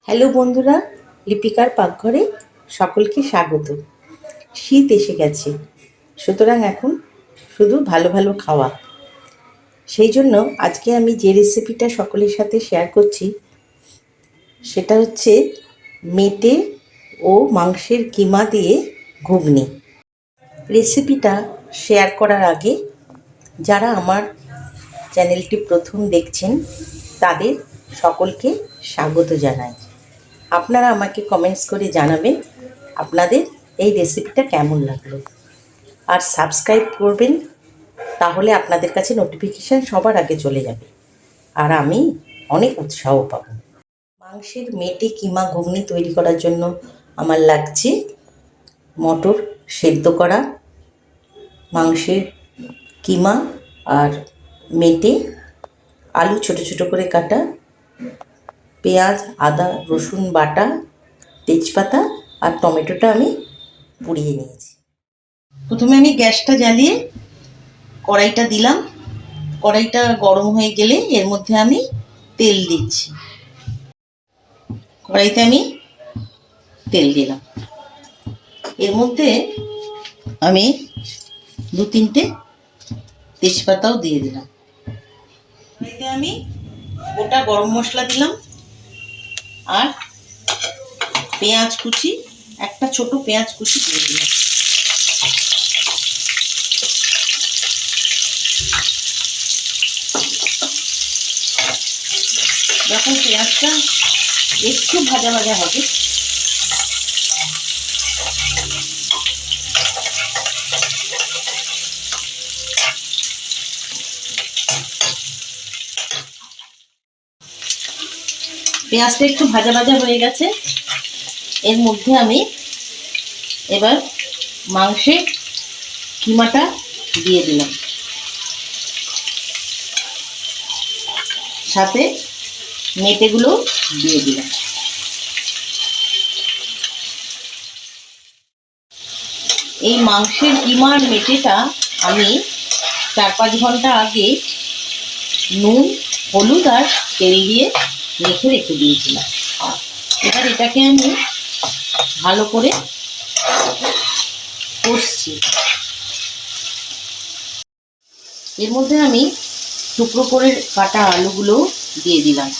Hello বন্ধুরা, লিপিকার পাকঘরে সকলকে স্বাগত। শীত এসে গেছে, সুতরাং এখন শুধু ভালো ভালো খাওয়া। সেই জন্য আজকে আমি যে রেসিপিটা সকলের সাথে শেয়ার করছি সেটা হচ্ছে মেটে ও মাংসের কিমা দিয়ে ঘুগনি। রেসিপিটা শেয়ার করার আগে যারা আমার চ্যানেলটি প্রথম দেখছেন তাদের সকলকে স্বাগত জানাই। আপনারা আমাকে কমেন্টস করে জানাবেন আপনাদের এই রেসিপিটা কেমন লাগলো, আর সাবস্ক্রাইব করবেন, তাহলে আপনাদের কাছে নোটিফিকেশান সবার আগে চলে যাবে আর আমি অনেক উৎসাহ পাবো। মাংসের মেটে কিমা ঘুগনি তৈরি করার জন্য আমার লাগছে মটর সেদ্ধ করা, মাংসের কিমা আর মেটে, আলু ছোটো ছোটো করে কাটা, পেঁয়াজ আদা রসুন বাটা, তেজপাতা আর টমেটোটা আমি পুড়িয়ে নিয়েছি। প্রথমে আমি গ্যাসটা জ্বালিয়ে কড়াইটা দিলাম। কড়াইটা গরম হয়ে গেলে এর মধ্যে আমি তেল দিচ্ছি। কড়াইতে আমি তেল দিলাম, এর মধ্যে আমি 2-3টে তেজপাতাও দিয়ে দিলাম। কড়াইতে আমি গোটা গরম মশলা দিলাম আর পেঁয়াজ কুচি, একটা ছোট পেঁয়াজ কুচি দিয়ে দিলাম। যখন পেঁয়াজটা একটু ভাজা ভাজা হবে পেঁয়াজটা একটু ভাজা ভাজা হয়ে গেছে, এর মধ্যে আমি এবার মাংসের কিমাটা দিয়ে দিলাম, সাথে মেটেগুলো দিয়ে দিলাম। এই মাংসের কিমার মেটেটা আমি 4-5 ঘন্টা আগে নুন হলুদ আর তেল দিয়ে রেখে দিয়েছিলাম। এবার এটাকে আমি ভালো করে কষছি। এর মধ্যে আমি টুকরো করে কাটা আলুগুলো দিয়ে দিলাম,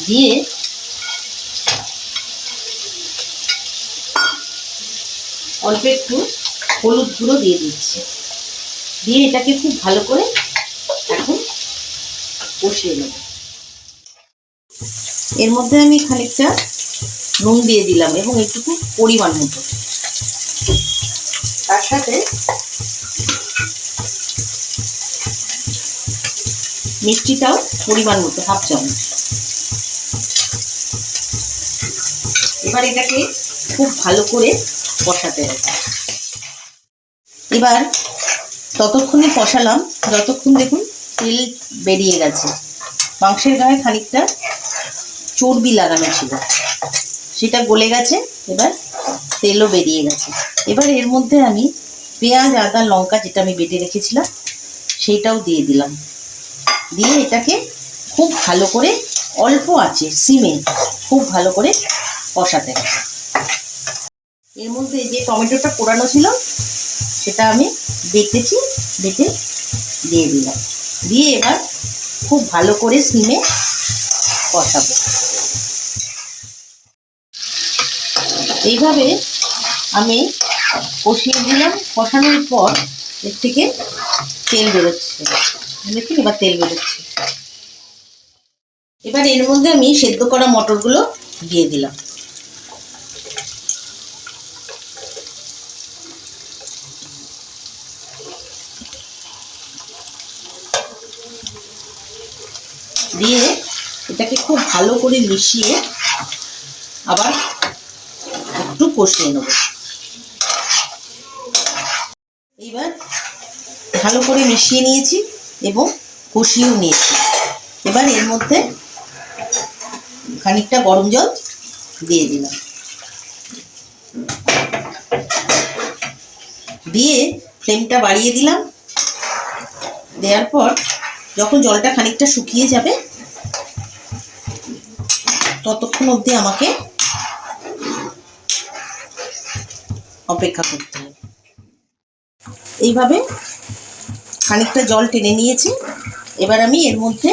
দিয়ে অল্প একটু হলুদ গুঁড়ো দিয়ে দিচ্ছি, দিয়ে এটাকে খুব ভালো করে এখন কষিয়ে নেব। এর মধ্যে আমি খানিকটা নুন দিয়ে দিলাম এবং একটু পরিমাণ মতো, তার সাথে মিষ্টিটাও পরিমাণ মতো, 1/2 চামচ। এবার এটাকে খুব ভালো করে কষাতে হবে। এবার ততক্ষণে কষালাম যতক্ষণ দেখুন তেল বেরিয়ে গেছে। মাংসের গায়ে খানিকটা চর্বি লাগানো ছিল, সেটা গলে গেছে, এবার তেলও বেরিয়ে গেছে। এবার এর মধ্যে আমি পেঁয়াজ আদা লঙ্কা যেটা আমি বেটে রেখেছিলাম সেইটাও দিয়ে দিলাম, দিয়ে এটাকে খুব ভালো করে অল্প আঁচে সিমে খুব ভালো করে কষাতে হবে। এর মধ্যে যে টমেটোটা পোড়ানো ছিল সেটা আমি বেটে দিয়ে দিলাম, দিয়ে এবার খুব ভালো করে সিমে কষাবো। এইভাবে আমি কষিয়ে দিলাম। কষানোর পর এর থেকে তেল বেরোচ্ছে, দেখুন এবার তেল বেরোচ্ছে। এবার এর মধ্যে আমি সেদ্ধ করা মটরগুলো দিয়ে দিলাম, দিয়ে এটাকে খুব ভালো করে মিশিয়ে আবার একটু কষিয়ে নেব। এইবার ভালো করে মিশিয়ে নিয়েছি এবং কষিয়েও নিয়েছি। এবার এর মধ্যে খানিকটা গরম জল দিয়ে দিলাম, দিয়ে ফ্লেমটা বাড়িয়ে দিলাম। দেওয়ার পর যখন জলটা খানিকটা শুকিয়ে যাবে ততক্ষণ ততক্ষণ অবধি আমাকে অপেক্ষা করতে হবে। এইভাবে খানিকটা জল টেনে নিয়েছি। এবার আমি এর মধ্যে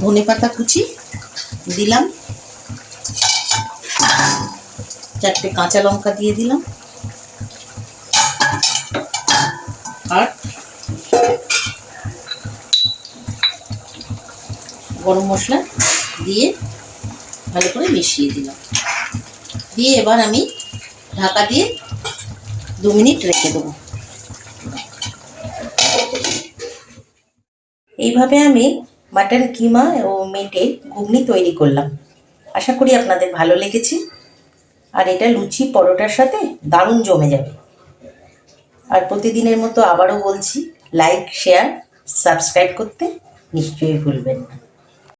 ধনেপাতা কুচি দিলাম, 4টে কাঁচা লঙ্কা দিয়ে দিলাম, আর গরম মশলা দিয়ে ভালো করে মিশিয়ে দিলাম। দিয়ে এবার আমি ঢাকা দিয়ে 2 মিনিট রেখে দেবো। এইভাবে আমি মাটন কিমা ও মেটে ঘুগনি তৈরি করলাম। আশা করি আপনাদের ভালো লেগেছে। আর এটা লুচি পরোটার সাথে দারুণ জমে যাবে। আর প্রতিদিনের মতো আবারও বলছি, লাইক, শেয়ার, সাবস্ক্রাইব করতে নিশ্চয়ই ভুলবেন না।